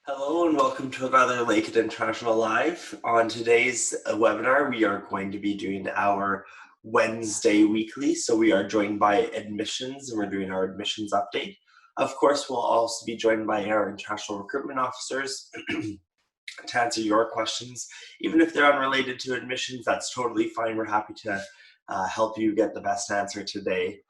Hello and welcome to another Lakehead International Live. On today's webinar, we are going to be doing our Wednesday weekly. So we are joined by admissions and we're doing our admissions update. Of course, we'll also be joined by our international recruitment officers to answer your questions. Even if they're unrelated to admissions, that's totally fine. We're happy to help you get the best answer today.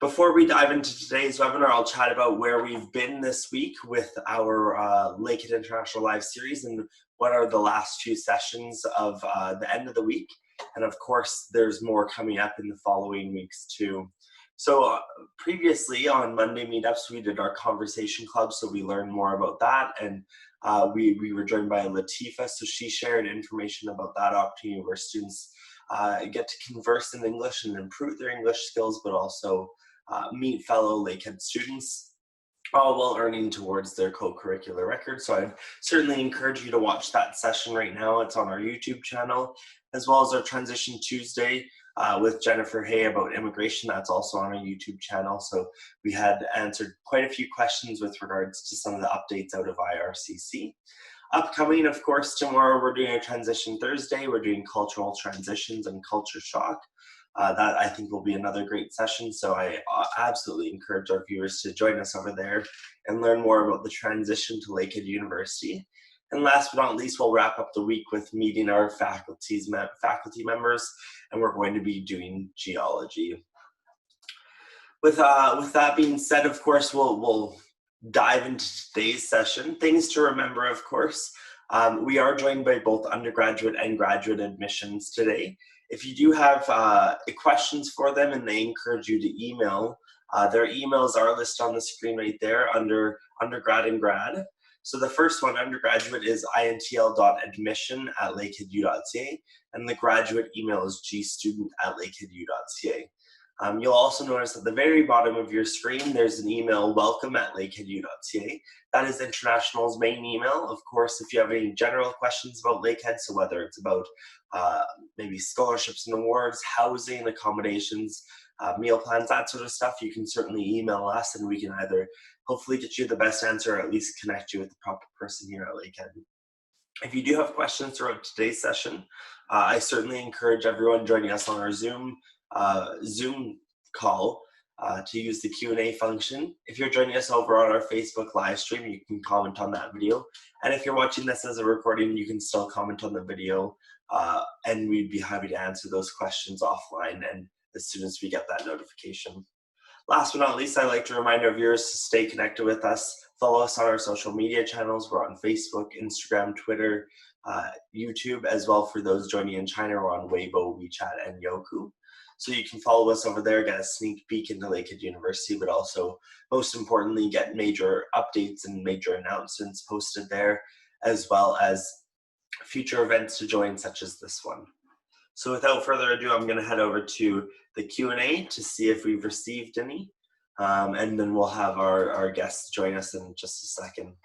Before we dive into today's webinar, I'll chat about where we've been this week with our Lakehead International Live series and what are the last few sessions of the end of the week. And of course, there's more coming up in the following weeks too. So previously on Monday meetups, we did our conversation club, so we learned more about that. And we were joined by Latifa, so she shared information about that opportunity where students get to converse in English and improve their English skills, but also meet fellow Lakehead students, all while earning towards their co-curricular record. So I'd certainly encourage you to watch that session right now. It's on our YouTube channel, as well as our Transition Tuesday with Jennifer Hay about immigration. That's also on our YouTube channel. So we had answered quite a few questions with regards to some of the updates out of IRCC. Upcoming, of course, tomorrow we're doing a Transition Thursday. We're doing cultural transitions and culture shock. That I think will be another great session. So I absolutely encourage our viewers to join us over there and learn more about the transition to Lakehead University. And last but not least, we'll wrap up the week with meeting our faculty members, and we're going to be doing geology. With that being said, of course, we'll dive into today's session. Things to remember, of course. We are joined by both undergraduate and graduate admissions today. If you do have questions for them and they encourage you to email, their emails are listed on the screen right there under undergrad and grad. So the first one, undergraduate, is intl.admission@lakeheadu.ca, and the graduate email is gstudent@lakeheadu.ca. You'll also notice at the very bottom of your screen, there's an email, welcome@lakeheadu.ca. That is International's main email. Of course, if you have any general questions about Lakehead, so whether it's about maybe scholarships and awards, housing, accommodations, meal plans, that sort of stuff, you can certainly email us and we can either hopefully get you the best answer or at least connect you with the proper person here at Lakehead. If you do have questions throughout today's session, I certainly encourage everyone joining us on our Zoom call to use the Q&A function. If you're joining us over on our Facebook live stream, you can comment on that video. And if you're watching this as a recording, you can still comment on the video and we'd be happy to answer those questions offline and as soon as we get that notification. Last but not least, I'd like to remind our viewers to stay connected with us. Follow us on our social media channels. We're on Facebook, Instagram, Twitter, YouTube, as well for those joining in China. We're on Weibo, WeChat, and Youku. So you can follow us over there, get a sneak peek into Lakehead University, but also, most importantly, get major updates and major announcements posted there, as well as future events to join, such as this one. So without further ado, I'm going to head over to the Q&A to see if we've received any, and then we'll have our guests join us in just a second.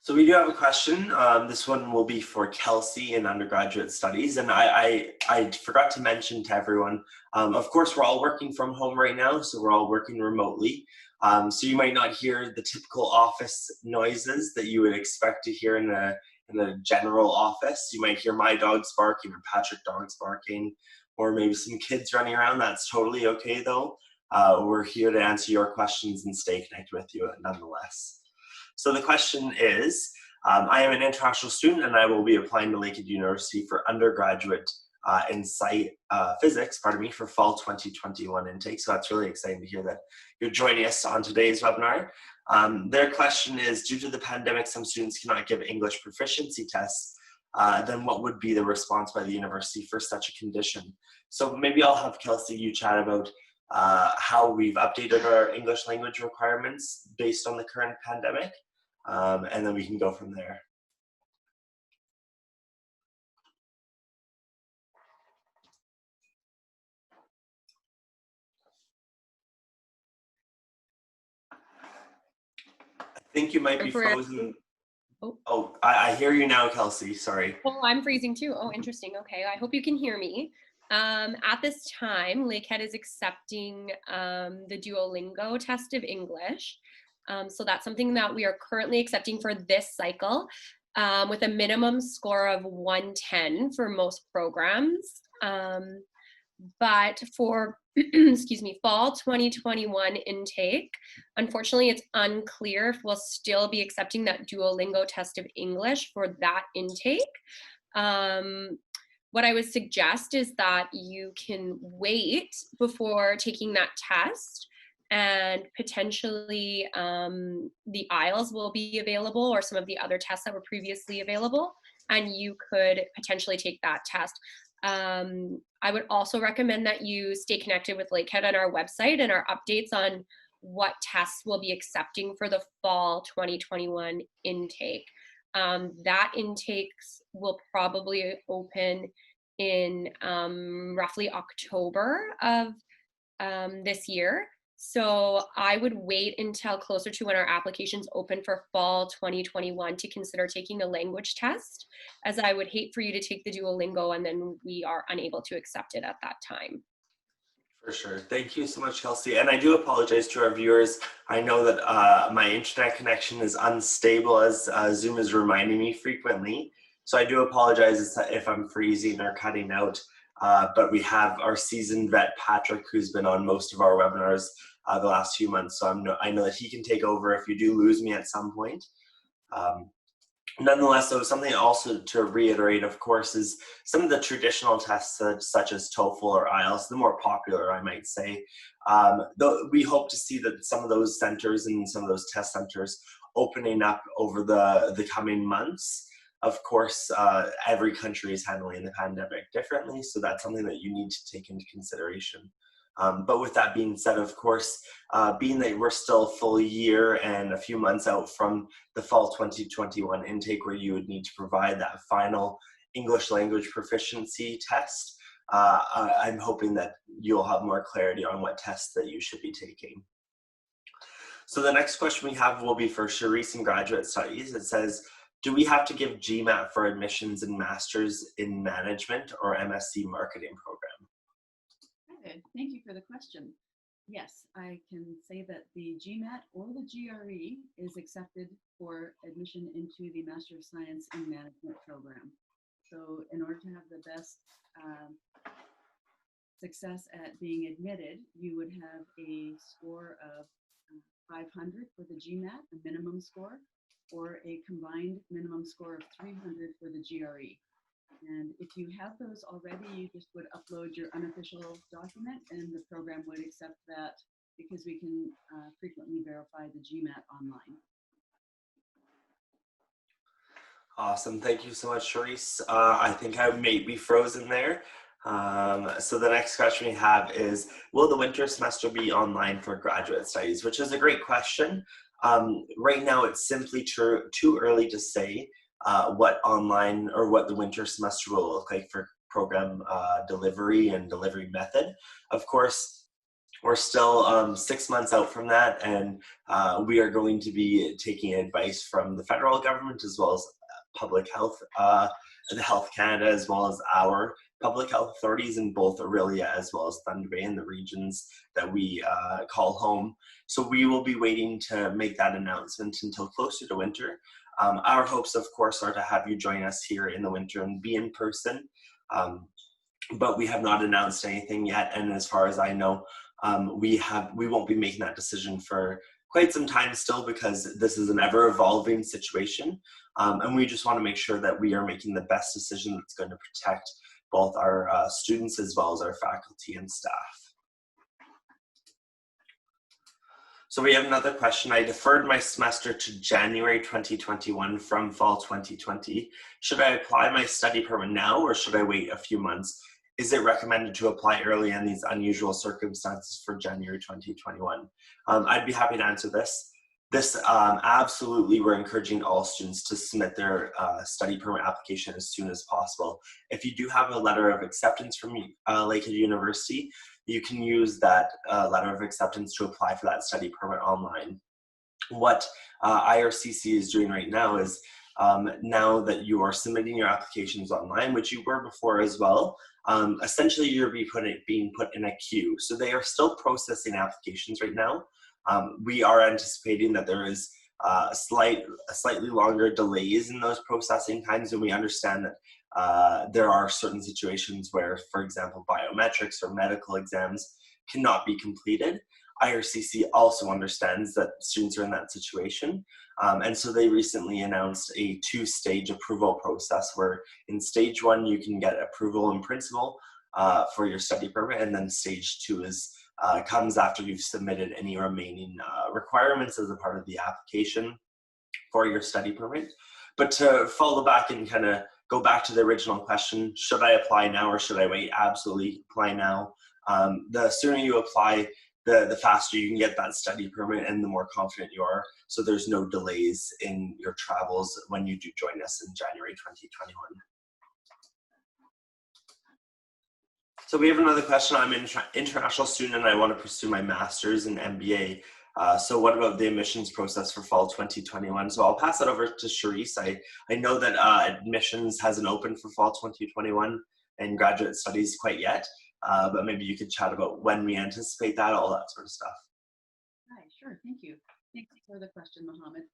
So we do have a question. This one will be for Kelsey in undergraduate studies. And I forgot to mention to everyone, of course, we're all working from home right now, so we're all working remotely. So you might not hear the typical office noises that you would expect to hear in a general office. You might hear my dogs barking or Patrick dogs barking, or maybe some kids running around. That's totally okay though. We're here to answer your questions and stay connected with you nonetheless. So the question is, I am an international student and I will be applying to Lakehead University for undergraduate in physics, for fall 2021 intake. So that's really exciting to hear that you're joining us on today's webinar. Their question is, due to the pandemic, some students cannot give English proficiency tests. Then what would be the response by the university for such a condition? So maybe I'll have Kelsey, you chat about how we've updated our English language requirements based on the current pandemic, and then we can go from there. I think you might be frozen. Oh, I hear you now, Kelsey, sorry. Oh, I'm freezing too. Oh, interesting. Okay, I hope you can hear me. At this time, Lakehead is accepting the Duolingo test of English. So that's something that we are currently accepting for this cycle with a minimum score of 110 for most programs. But for, excuse me, fall 2021 intake, unfortunately, it's unclear if we'll still be accepting that Duolingo test of English for that intake. Um, what I would suggest is that you can wait before taking that test, and potentially the IELTS will be available or some of the other tests that were previously available, and you could potentially take that test. I would also recommend that you stay connected with Lakehead on our website and our updates on what tests we'll be accepting for the fall 2021 intake. That intakes will probably open in roughly October of this year. So I would wait until closer to when our applications open for fall 2021 to consider taking the language test, as I would hate for you to take the Duolingo and then we are unable to accept it at that time. For sure. Thank you so much, Kelsey. And I do apologize to our viewers. I know that my internet connection is unstable, as Zoom is reminding me frequently. So I do apologize if I'm freezing or cutting out. But we have our seasoned vet, Patrick, who's been on most of our webinars the last few months. So I know that he can take over if you do lose me at some point. Nonetheless, though, something also to reiterate, of course, is some of the traditional tests such as TOEFL or IELTS, the more popular, I might say. Though we hope to see that some of those centers and some of those test centers opening up over the coming months. Of course, every country is handling the pandemic differently, so that's something that you need to take into consideration. But with that being said, of course, being that we're still a full year and a few months out from the fall 2021 intake where you would need to provide that final English language proficiency test, I'm hoping that you'll have more clarity on what tests that you should be taking. So the next question we have will be for Charisse in graduate studies. It says, do we have to give GMAT for admissions in Masters in Management or MSc Marketing program? Good. Thank you for the question. Yes, I can say that the GMAT or the GRE is accepted for admission into the Master of Science in Management program. So in order to have the best success at being admitted, you would have a score of 500 for the GMAT, a minimum score, or a combined minimum score of 300 for the GRE. And if you have those already, you just would upload your unofficial document and the program would accept that, because we can frequently verify the GMAT online. Awesome. Thank you so much, Charisse. I think I may be frozen there. So the next question we have is, will the winter semester be online for graduate studies? Which is a great question. Right now, it's simply too early to say what online or what the winter semester will look like for program delivery and delivery method. Of course, we're still 6 months out from that, and we are going to be taking advice from the federal government as well as public health, the Health Canada, as well as our public health authorities in both Aurelia as well as Thunder Bay and the regions that we call home. So we will be waiting to make that announcement until closer to winter. Our hopes, of course, are to have you join us here in the winter and be in person. But we have not announced anything yet, and as far as I know, we won't be making that decision for quite some time still, because this is an ever-evolving situation, and we just want to make sure that we are making the best decision that's going to protect both our students as well as our faculty and staff. So we have another question. I deferred my semester to January 2021 from fall 2020. Should I apply my study permit now, or should I wait a few months? Is it recommended to apply early in these unusual circumstances for January 2021? I'd be happy to answer this. Absolutely, we're encouraging all students to submit their study permit application as soon as possible. If you do have a letter of acceptance from Lakehead University, you can use that letter of acceptance to apply for that study permit online. What IRCC is doing right now is now that you are submitting your applications online, which you were before as well, essentially you're being put in a queue. So they are still processing applications right now. We are anticipating that there is slightly longer delays in those processing times, and we understand that there are certain situations where, for example, biometrics or medical exams cannot be completed. IRCC also understands that students are in that situation, and so they recently announced a two-stage approval process where in stage one you can get approval in principle for your study permit, and then stage two comes after you've submitted any remaining requirements as a part of the application for your study permit. But to follow back and kind of go back to the original question, should I apply now or should I wait? Absolutely apply now. The sooner you apply, the faster you can get that study permit and the more confident you are, so there's no delays in your travels when you do join us in January 2021. So we have another question. I'm an international student and I want to pursue my master's in MBA. So what about the admissions process for fall 2021? So I'll pass it over to Charisse. I know that admissions hasn't opened for fall 2021 and graduate studies quite yet, but maybe you could chat about when we anticipate that, all that sort of stuff. Hi, sure, thank you. Thanks for the question, Mohammed.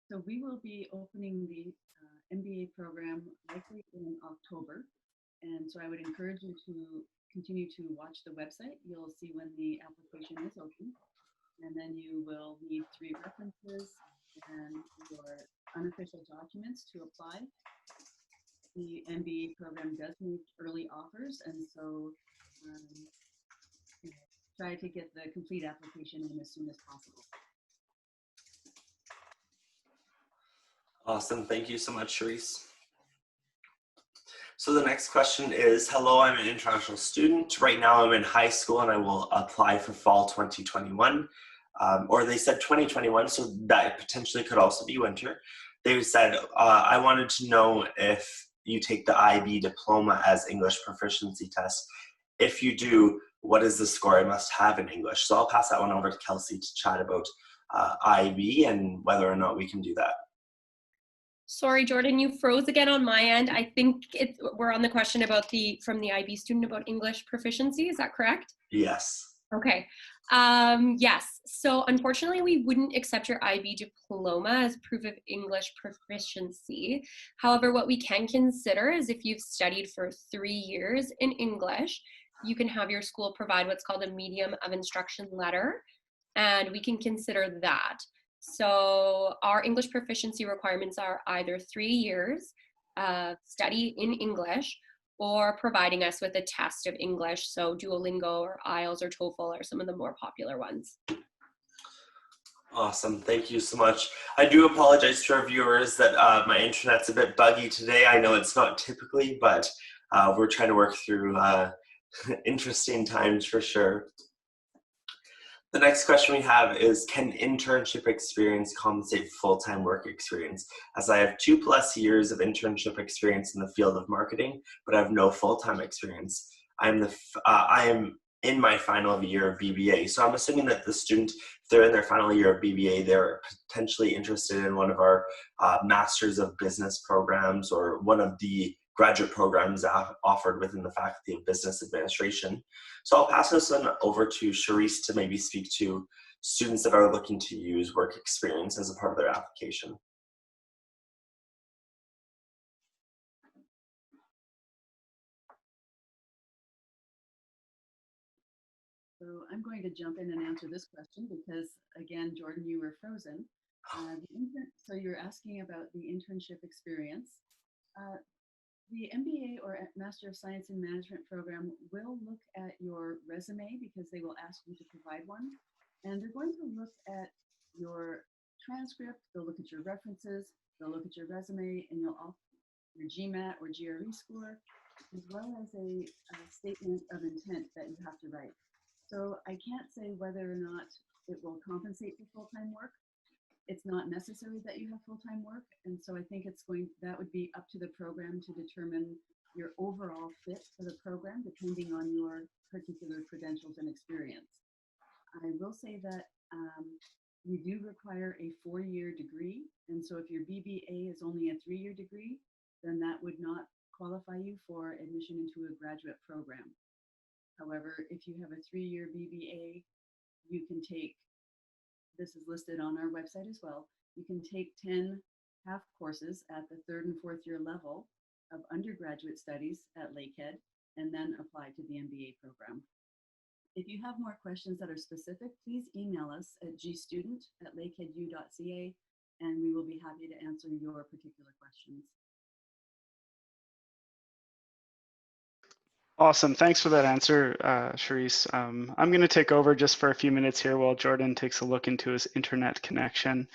So we will be opening the MBA program likely in October. And so I would encourage you to continue to watch the website. You'll see when the application is open. And then you will need 3 references and your unofficial documents to apply. The MBA program does make early offers, and so try to get the complete application in as soon as possible. Awesome, thank you so much, Charisse. So the next question is, hello, I'm an international student. Right now I'm in high school and I will apply for fall 2021. Or they said 2021, so that potentially could also be winter. They said, I wanted to know if you take the IB diploma as English proficiency test. If you do, what is the score I must have in English? So I'll pass that one over to Kelsey to chat about IB and whether or not we can do that. Sorry, Jordan, you froze again on my end. I think we're on the question about from the IB student about English proficiency. Is that correct? Yes. Okay. Yes. So unfortunately, we wouldn't accept your IB diploma as proof of English proficiency. However, what we can consider is if you've studied for 3 years in English, you can have your school provide what's called a medium of instruction letter, and we can consider that. So our English proficiency requirements are either 3 years of study in English or providing us with a test of English, so Duolingo or IELTS or TOEFL are some of the more popular ones. Awesome, thank you so much. I do apologize to our viewers that my internet's a bit buggy today. I know it's not typically, but we're trying to work through interesting times for sure. The next question we have is, can internship experience compensate full-time work experience? As I have 2+ years of internship experience in the field of marketing, but I have no full-time experience. I am in my final year of BBA. So I'm assuming that the student, if they're in their final year of BBA, they're potentially interested in one of our Masters of Business programs or one of the graduate programs offered within the Faculty of Business Administration. So I'll pass this one over to Charisse to maybe speak to students that are looking to use work experience as a part of their application. So I'm going to jump in and answer this question because, again, Jordan, you were frozen. So you're asking about the internship experience. The MBA or Master of Science in Management program will look at your resume because they will ask you to provide one. And they're going to look at your transcript, they'll look at your references, they'll look at your resume, and your GMAT or GRE score, as well as a statement of intent that you have to write. So I can't say whether or not it will compensate for full-time work. It's not necessary that you have full-time work, and so I think that would be up to the program to determine your overall fit for the program, depending on your particular credentials and experience. I will say that We do require a 4-year degree, and so if your BBA is only a 3-year degree, then that would not qualify you for admission into a graduate program. However, if you have a 3-year BBA, you can take, this is listed on our website as well, you can take 10 half courses at the 3rd and 4th year level of undergraduate studies at Lakehead and then apply to the MBA program. If you have more questions that are specific, please email us at gstudent@lakeheadu.ca and we will be happy to answer your particular questions. Awesome. Thanks for that answer, Charisse. I'm going to take over just for a few minutes here while Jordan takes a look into his internet connection.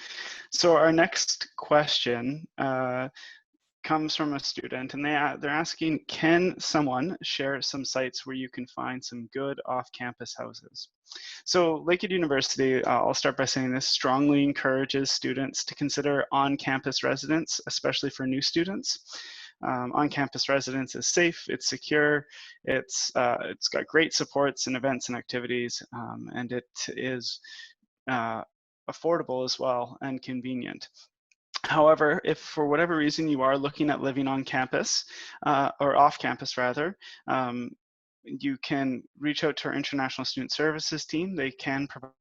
So our next question comes from a student, and they're asking, can someone share some sites where you can find some good off-campus houses? So Lakehead University, I'll start by saying this, strongly encourages students to consider on-campus residence, especially for new students. On-campus residence is safe, it's secure, it's got great supports and events and activities, and it is affordable as well and convenient. However, if for whatever reason you are looking at living on campus, or off campus rather, you can reach out to our International Student Services team. They can provide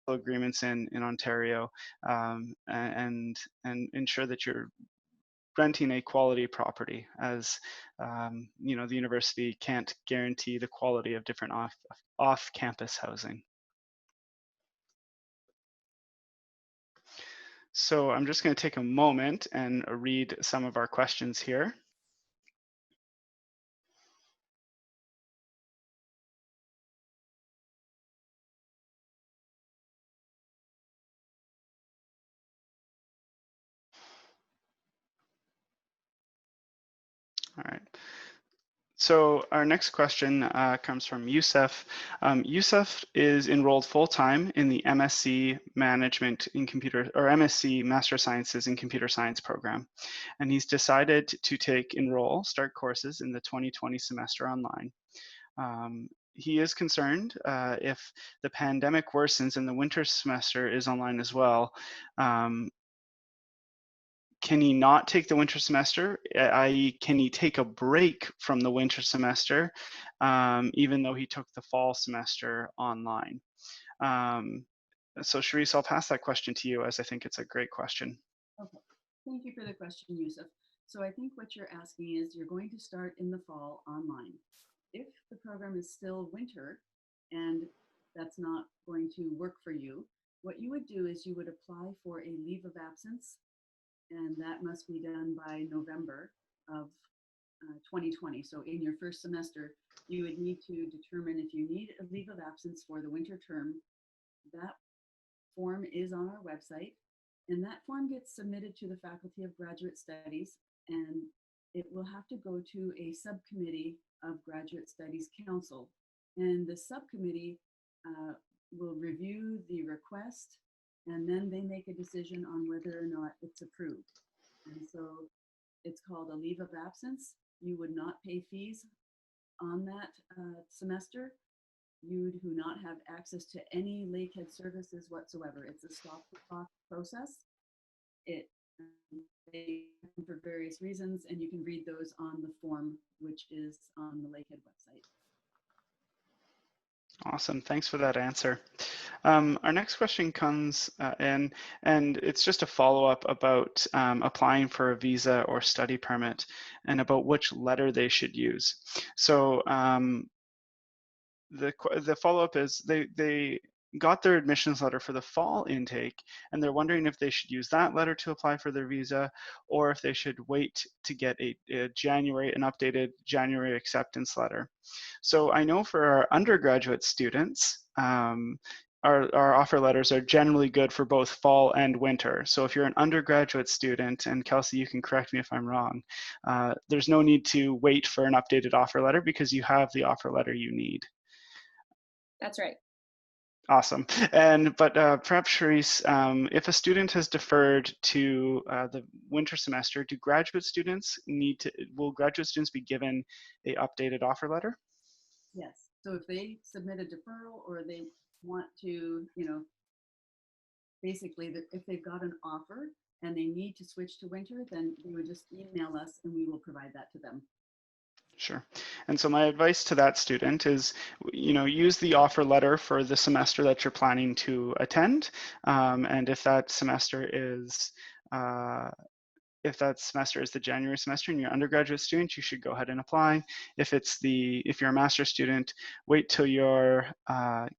agreements in Ontario, and ensure that you're renting a quality property, as you know, the university can't guarantee the quality of different off-campus housing. So I'm just going to take a moment and read some of our questions here. All right. So our next question comes from Youssef. Youssef is enrolled full-time in the MSc Management in Computer, or MSc Master of Sciences in Computer Science program. And he's decided to start courses in the 2020 semester online. He is concerned if the pandemic worsens and the winter semester is online as well, can he not take the winter semester, i.e. can he take a break from the winter semester, even though he took the fall semester online? So Charisse, I'll pass that question to you, as I think it's a great question. Okay, thank you for the question, Yusuf. So I think what you're asking is you're going to start in the fall online. If the program is still winter and that's not going to work for you, what you would do is you would apply for a leave of absence, and that must be done by November of 2020. So in your first semester, you would need to determine if you need a leave of absence for the winter term. That form is on our website, and that form gets submitted to the Faculty of Graduate Studies, and it will have to go to a subcommittee of Graduate Studies Council. And the subcommittee will review the request, and then they make a decision on whether or not it's approved. And so it's called a leave of absence. You would not pay fees on that semester. You do not have access to any Lakehead services whatsoever. It's a stop-the-clock process. It for various reasons, and you can read those on the form, which is on the Lakehead website. Awesome, thanks for that answer. Our next question comes in, and it's just a follow-up about applying for a visa or study permit and about which letter they should use. So the follow-up is they got their admissions letter for the fall intake, and they're wondering if they should use that letter to apply for their visa, or if they should wait to get an updated January acceptance letter. So I know for our undergraduate students, our offer letters are generally good for both fall and winter. So if you're an undergraduate student, and Kelsey, you can correct me if I'm wrong, there's no need to wait for an updated offer letter because you have the offer letter you need. That's right. Awesome. But perhaps, Charisse, if a student has deferred to the winter semester, will graduate students be given a updated offer letter? Yes. So if they submit a deferral or they want to, basically if they've got an offer and they need to switch to winter, then they would just email us and we will provide that to them. Sure. And so my advice to that student is, use the offer letter for the semester that you're planning to attend. And if that semester is the January semester and you're an undergraduate student, you should go ahead and apply. If you're a master's student, wait till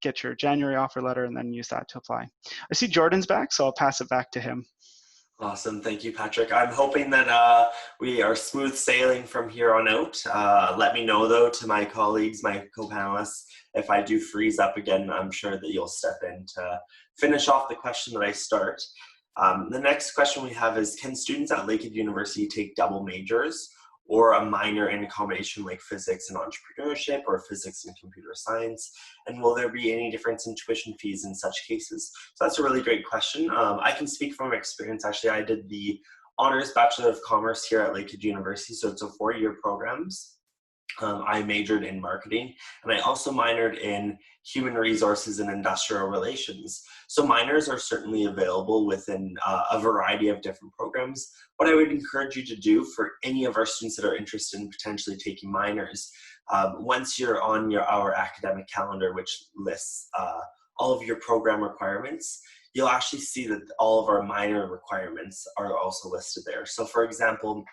get your January offer letter and then use that to apply. I see Jordan's back, so I'll pass it back to him. Awesome. Thank you, Patrick. I'm hoping that we are smooth sailing from here on out. Let me know, though, to my colleagues, my co-panelists, if I do freeze up again, I'm sure that you'll step in to finish off the question that I start. The next question we have is, can students at Lakehead University take double majors or a minor in a combination like physics and entrepreneurship or physics and computer science? And will there be any difference in tuition fees in such cases? So that's a really great question. I can speak from experience. Actually, I did the Honors Bachelor of Commerce here at Lakehead University, so it's a 4-year program. I majored in marketing, and I also minored in human resources and industrial relations. So minors are certainly available within a variety of different programs. What I would encourage you to do for any of our students that are interested in potentially taking minors, once you're on our academic calendar, which lists all of your program requirements, you'll actually see that all of our minor requirements are also listed there. So for example,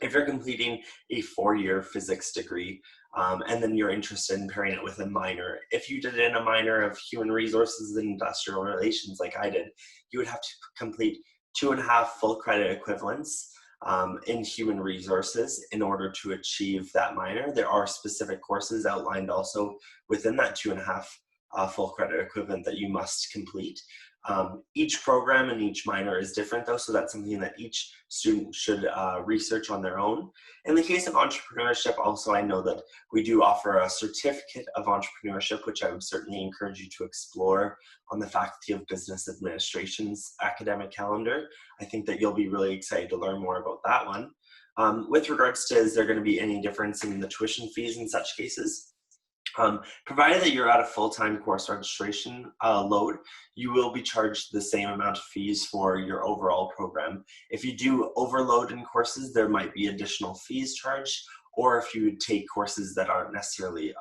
if you're completing a 4-year physics degree and then you're interested in pairing it with a minor, if you did in a minor of human resources and industrial relations like I did, you would have to complete 2.5 full credit equivalents in human resources in order to achieve that minor. There are specific courses outlined also within that 2.5 full credit equivalent that you must complete. Each program and each minor is different though, so that's something that each student should research on their own. In the case of entrepreneurship, also I know that we do offer a certificate of entrepreneurship, which I would certainly encourage you to explore on the Faculty of Business Administration's academic calendar. I think that you'll be really excited to learn more about that one. With regards to, is there going to be any difference in the tuition fees in such cases? Provided that you're at a full-time course registration load, you will be charged the same amount of fees for your overall program. If you do overload in courses, there might be additional fees charged, or if you take courses that aren't necessarily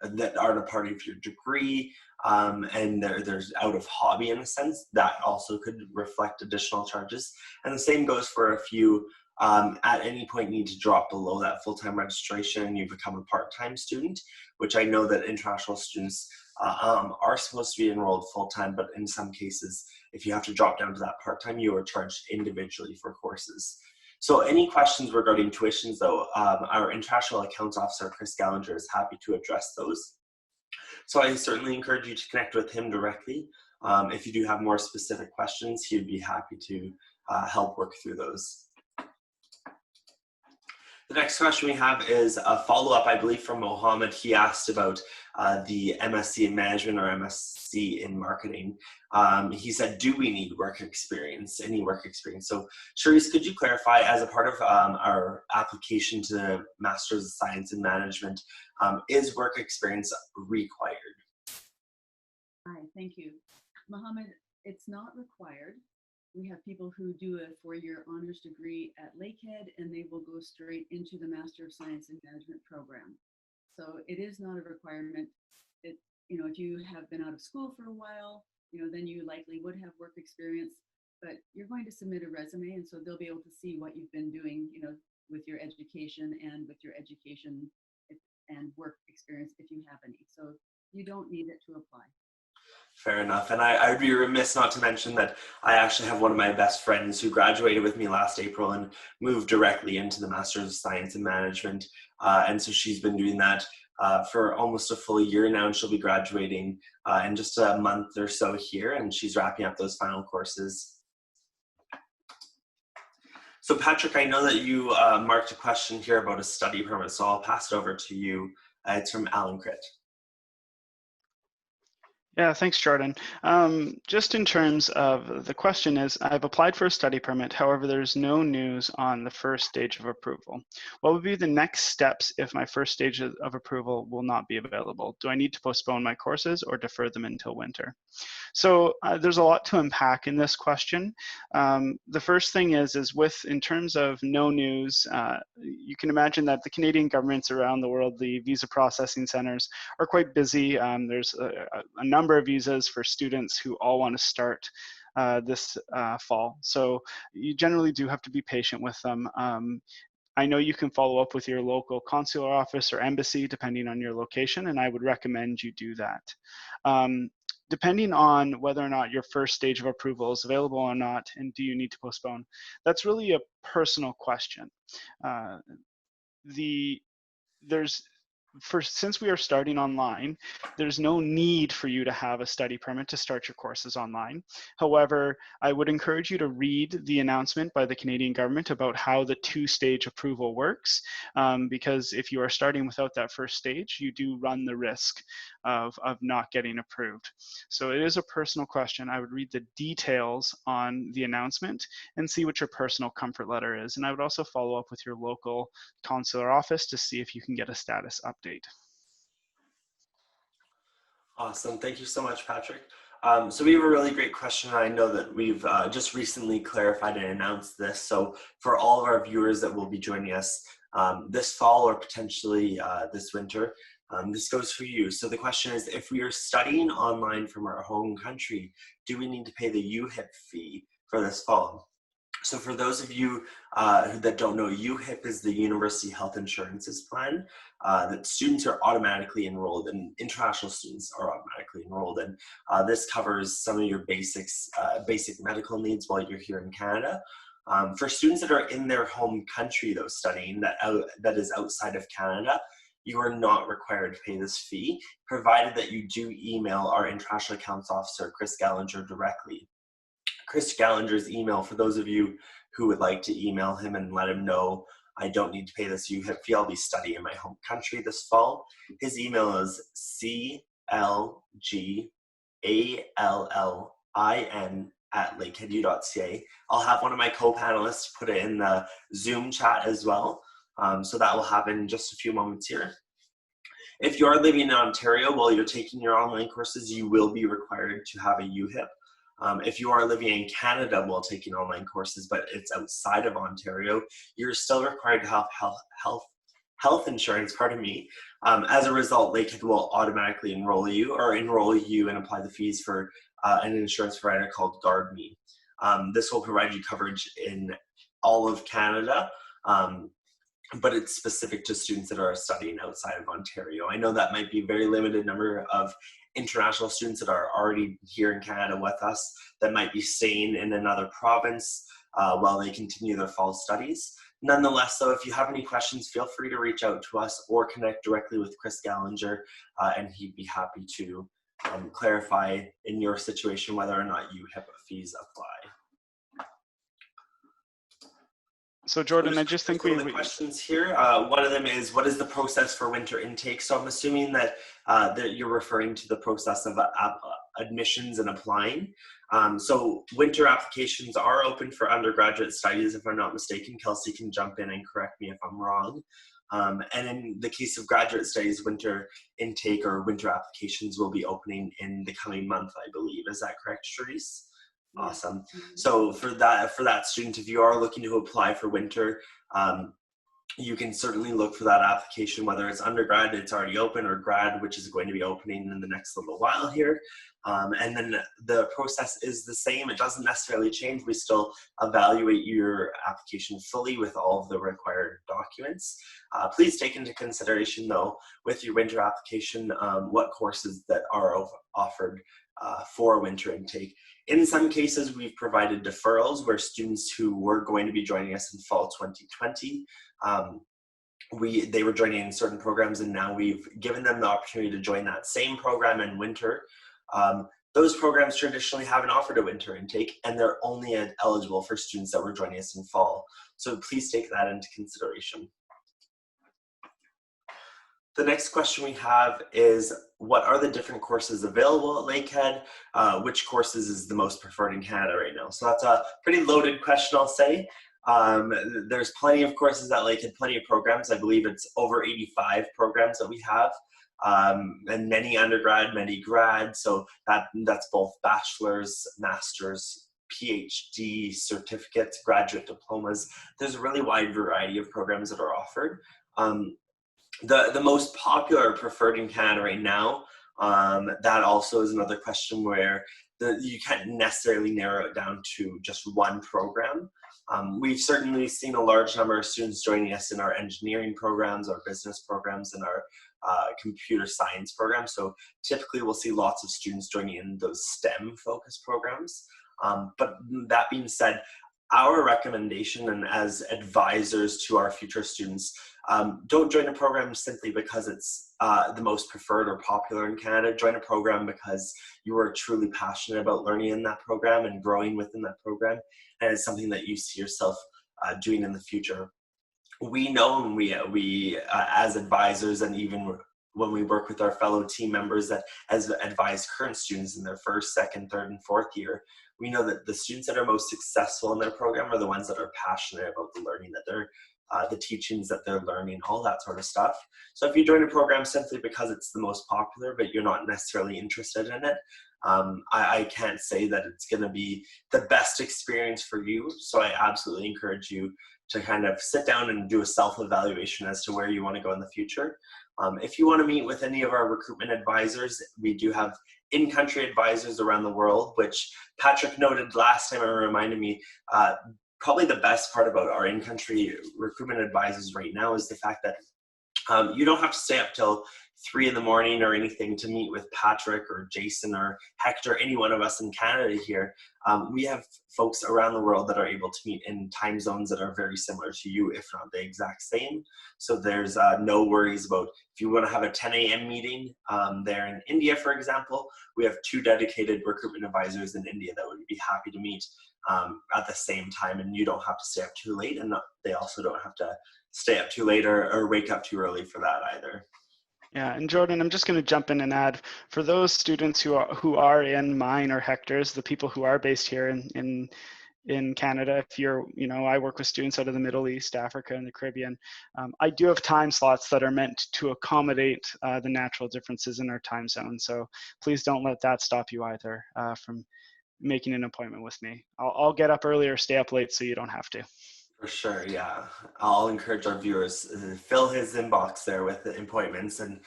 that aren't a part of your degree and there's out of hobby in a sense, that also could reflect additional charges. And the same goes for if you at any point need to drop below that full-time registration and you become a part-time student, which I know that international students are supposed to be enrolled full-time, but in some cases, if you have to drop down to that part-time, you are charged individually for courses. So any questions regarding tuitions though, our international accounts officer, Chris Gallinger, is happy to address those. So I certainly encourage you to connect with him directly. If you do have more specific questions, he'd be happy to help work through those. The next question we have is a follow-up, I believe, from Mohammed. He asked about the MSc in management or MSc in marketing. He said, do we need work experience, any work experience? So Charisse, could you clarify, as a part of our application to the Master's of Science in Management, is work experience required? Hi, thank you. Mohammed, it's not required. We have people who do a 4-year honors degree at Lakehead and they will go straight into the Master of Science in Management program. So it is not a requirement. If you have been out of school for a while, then you likely would have work experience, but you're going to submit a resume and so they'll be able to see what you've been doing, with your education and with your education and work experience if you have any. So you don't need it to apply. Fair enough. And I would be remiss not to mention that I actually have one of my best friends who graduated with me last April and moved directly into the Master's of Science in Management. And so she's been doing that for almost a full year now, and she'll be graduating in just a month or so here, and she's wrapping up those final courses. So Patrick, I know that you marked a question here about a study permit, so I'll pass it over to you. It's from Alan Crit. Yeah, thanks, Jordan. Just in terms of the question is, I've applied for a study permit. However, there's no news on the first stage of approval. What would be the next steps if my first stage of approval will not be available? Do I need to postpone my courses or defer them until winter? So there's a lot to unpack in this question. The first thing is in terms of no news, you can imagine that the Canadian governments around the world, the visa processing centers, are quite busy. There's a number of visas for students who all want to start this fall. So you generally do have to be patient with them. I know you can follow up with your local consular office or embassy depending on your location, and I would recommend you do that. Depending on whether or not your first stage of approval is available or not, and do you need to postpone, that's really a personal question. Since we are starting online, there's no need for you to have a study permit to start your courses online. However, I would encourage you to read the announcement by the Canadian government about how the two-stage approval works, because if you are starting without that first stage, you do run the risk of not getting approved. So it is a personal question. I would read the details on the announcement and see what your personal comfort letter is. And I would also follow up with your local consular office to see if you can get a status update. Awesome. Thank you so much, Patrick. So we have a really great question. I know that we've just recently clarified and announced this. So for all of our viewers that will be joining us this fall or potentially this winter, this goes for you. So the question is, if we are studying online from our home country, do we need to pay the UHIP fee for this fall? So for those of you that don't know, UHIP is the University Health Insurances Plan that students are automatically enrolled in, international students are automatically enrolled in. This covers some of your basic medical needs while you're here in Canada. For students that are in their home country though studying, that is outside of Canada, you are not required to pay this fee, provided that you do email our International Accounts Officer, Chris Gallinger, directly. Chris Gallinger's email, for those of you who would like to email him and let him know I don't need to pay this UHIP fee, I'll be studying in my home country this fall. His email is clgallin@lakeheadu.ca. I'll have one of my co-panelists put it in the Zoom chat as well. So that will happen in just a few moments here. If you are living in Ontario while you're taking your online courses, you will be required to have a UHIP. If you are living in Canada while taking online courses, but it's outside of Ontario, you're still required to have health insurance, pardon me. As a result, Lakehead will automatically enroll you and apply the fees for an insurance provider called GuardMe. This will provide you coverage in all of Canada, but it's specific to students that are studying outside of Ontario. I know that might be a very limited number of international students that are already here in Canada with us that might be staying in another province while they continue their fall studies. Nonetheless, though, if you have any questions, feel free to reach out to us or connect directly with Chris Gallinger, and he'd be happy to clarify in your situation whether or not UHIP fees apply. So Jordan, I just think the questions here. One of them is, what is the process for winter intake? So I'm assuming that you're referring to the process of admissions and applying. So winter applications are open for undergraduate studies, if I'm not mistaken. Kelsey can jump in and correct me if I'm wrong. And in the case of graduate studies, winter intake or winter applications will be opening in the coming month, I believe. Is that correct, Charisse? Awesome. So for that student, if you are looking to apply for winter, you can certainly look for that application, whether it's undergrad, it's already open, or grad, which is going to be opening in the next little while here. And then the process is the same. It doesn't necessarily change. We still evaluate your application fully with all of the required documents. Please take into consideration, though, with your winter application, what courses that are offered for winter intake. In some cases, we've provided deferrals where students who were going to be joining us in fall 2020, they were joining in certain programs, and now we've given them the opportunity to join that same program in winter. Those programs traditionally haven't offered a winter intake, and they're only eligible for students that were joining us in fall. So please take that into consideration. The next question we have is, what are the different courses available at Lakehead? Which courses is the most preferred in Canada right now? So that's a pretty loaded question, I'll say. There's plenty of courses at Lakehead, plenty of programs. I believe it's over 85 programs that we have, and many undergrad, many grad. So that's both bachelor's, master's, PhD, certificates, graduate diplomas. There's a really wide variety of programs that are offered. The most popular preferred in Canada right now, that also is another question where you can't necessarily narrow it down to just one program. We've certainly seen a large number of students joining us in our engineering programs, our business programs, and our computer science programs. So typically we'll see lots of students joining in those STEM focused programs. But that being said, our recommendation, and as advisors to our future students, don't join a program simply because it's the most preferred or popular in Canada. Join a program because you are truly passionate about learning in that program and growing within that program, and it's something that you see yourself doing in the future. We know, and we as advisors, and even when we work with our fellow team members that as advise current students in their first, second, third, and fourth year, we know that the students that are most successful in their program are the ones that are passionate about the learning that they're, the teachings that they're learning, all that sort of stuff. So if you join a program simply because it's the most popular, but you're not necessarily interested in it, I can't say that it's going to be the best experience for you. So I absolutely encourage you to kind of sit down and do a self-evaluation as to where you want to go in the future. If you want to meet with any of our recruitment advisors, we do have in-country advisors around the world, which Patrick noted last time and reminded me, probably the best part about our in-country recruitment advisors right now is the fact that you don't have to stay up till 3 in the morning or anything to meet with Patrick or Jason or Hector, any one of us in Canada here. We have folks around the world that are able to meet in time zones that are very similar to you, if not the exact same. So there's no worries about if you want to have a 10 a.m. meeting there in India, for example. We have 2 dedicated recruitment advisors in India that would be happy to meet at the same time, and you don't have to stay up too late, and they also don't have to stay up too late or wake up too early for that either. Yeah, and Jordan, I'm just going to jump in and add, for those students who are in mine or Hector's, the people who are based here in Canada, if you're, I work with students out of the Middle East, Africa, and the Caribbean. I do have time slots that are meant to accommodate the natural differences in our time zone. So please don't let that stop you either from making an appointment with me. I'll get up early or stay up late so you don't have to. For sure, yeah. I'll encourage our viewers fill his inbox there with the appointments, and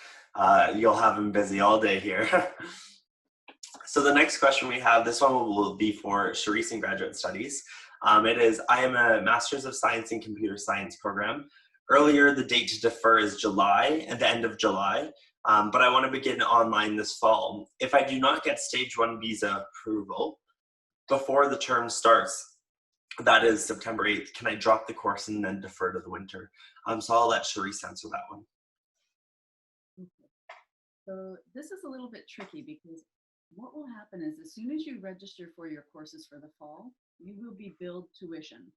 you'll have him busy all day here. So the next question we have, this one will be for Charisse in Graduate Studies. It is, I am a Master's of Science in Computer Science program. Earlier, the date to defer is July, at the end of July, but I want to begin online this fall. If I do not get stage 1 visa approval before the term starts, that is September 8th, can I drop the course and then defer to the winter? So I'll let Charisse answer that one. Okay. So this is a little bit tricky because what will happen is as soon as you register for your courses for the fall, you will be billed tuition.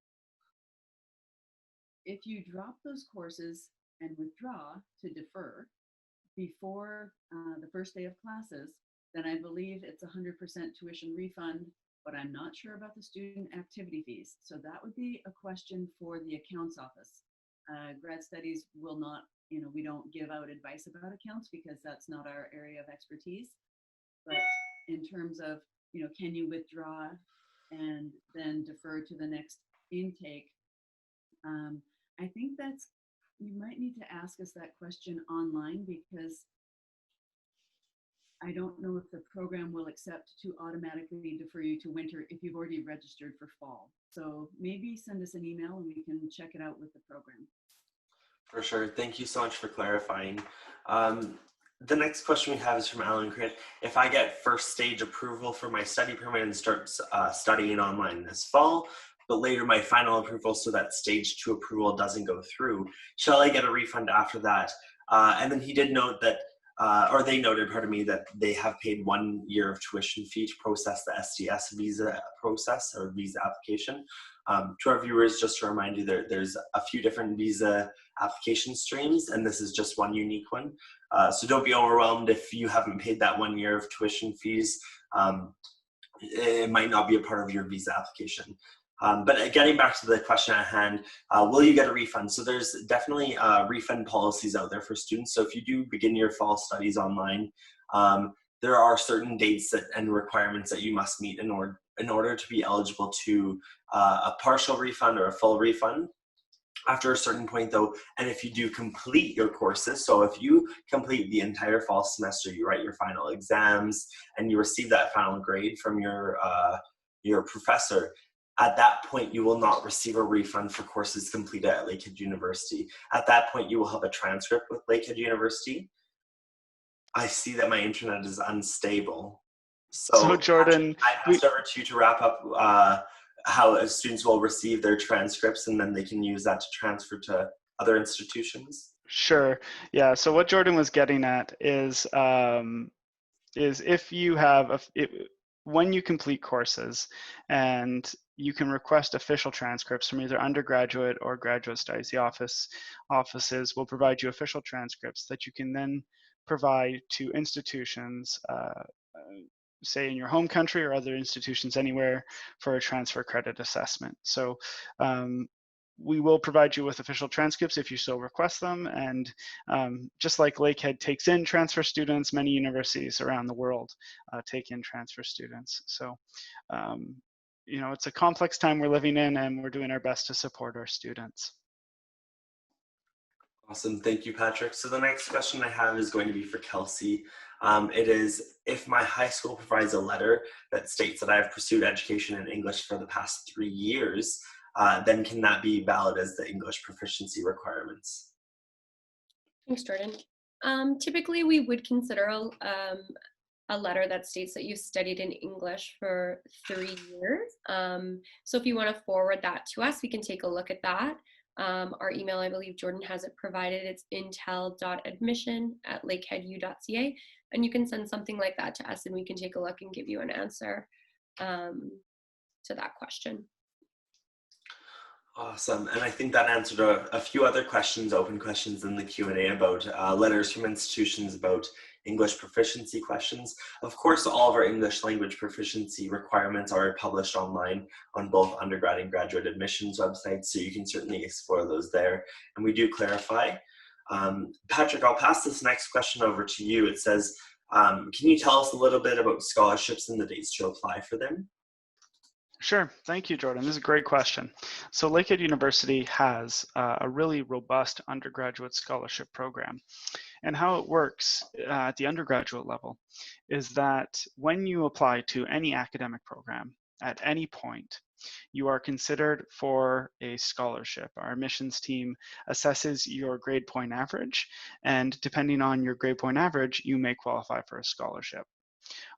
If you drop those courses and withdraw to defer before the first day of classes, then I believe it's 100% tuition refund, but I'm not sure about the student activity fees. So that would be a question for the accounts office. Grad studies will not, we don't give out advice about accounts because that's not our area of expertise. But in terms of, can you withdraw and then defer to the next intake? I think you might need to ask us that question online because I don't know if the program will accept to automatically defer you to winter if you've already registered for fall. So maybe send us an email and we can check it out with the program. For sure. Thank you so much for clarifying. The next question we have is from Alan Crit. If I get first stage approval for my study permit and start studying online this fall, but later my final approval so that stage 2 approval doesn't go through, shall I get a refund after that? And then he did note that or they noted, pardon me, that they have paid 1 year of tuition fee to process the SDS visa process or visa application. To our viewers, just to remind you, there's a few different visa application streams, and this is just one unique one. So don't be overwhelmed if you haven't paid that 1 year of tuition fees. It might not be a part of your visa application. But getting back to the question at hand, will you get a refund? So there's definitely refund policies out there for students. So if you do begin your fall studies online, there are certain dates and requirements that you must meet in order to be eligible to a partial refund or a full refund. After a certain point though, and if you do complete your courses, so if you complete the entire fall semester, you write your final exams and you receive that final grade from your professor, at that point you will not receive a refund for courses completed at Lakehead University. At that point you will have a transcript with Lakehead University. I see that my internet is unstable. So Jordan, I passed over to you to wrap up how students will receive their transcripts and then they can use that to transfer to other institutions. Sure. Yeah. So what Jordan was getting at is if you have when you complete courses, and you can request official transcripts from either undergraduate or graduate studies. The offices will provide you official transcripts that you can then provide to institutions, say in your home country or other institutions anywhere, for a transfer credit assessment. So we will provide you with official transcripts if you so request them. And just like Lakehead takes in transfer students, many universities around the world take in transfer students. So, it's a complex time we're living in, and we're doing our best to support our students. Awesome, thank you, Patrick. So the next question I have is going to be for Kelsey. It is, if my high school provides a letter that states that I have pursued education in English for the past 3 years, then can that be valid as the English proficiency requirements? Thanks, Jordan. Typically, we would consider a letter that states that you've studied in English for 3 years. So if you want to forward that to us, we can take a look at that. Our email, I believe Jordan has it provided. It's intel.admission@lakeheadu.ca. And you can send something like that to us and we can take a look and give you an answer to that question. Awesome, and I think that answered a few other questions, open questions in the Q&A about letters from institutions about English proficiency questions. Of course, all of our English language proficiency requirements are published online on both undergrad and graduate admissions websites, so you can certainly explore those there. And we do clarify. Patrick, I'll pass this next question over to you. It says, can you tell us a little bit about scholarships and the dates to apply for them? Sure. Thank you, Jordan. This is a great question. So Lakehead University has a really robust undergraduate scholarship program. And how it works at the undergraduate level is that when you apply to any academic program at any point, you are considered for a scholarship. Our admissions team assesses your grade point average, and depending on your grade point average, you may qualify for a scholarship.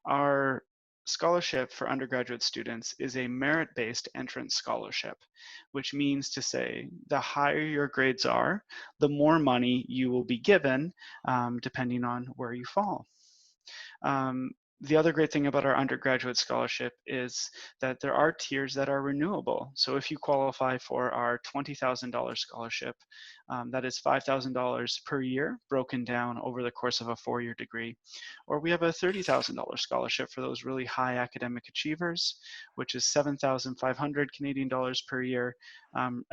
Our scholarship for undergraduate students is a merit-based entrance scholarship, which means to say the higher your grades are, the more money you will be given depending on where you fall. The other great thing about our undergraduate scholarship is that there are tiers that are renewable. So if you qualify for our $20,000 scholarship, that is $5,000 per year broken down over the course of a 4-year degree. Or we have a $30,000 scholarship for those really high academic achievers, which is 7,500 Canadian dollars per year,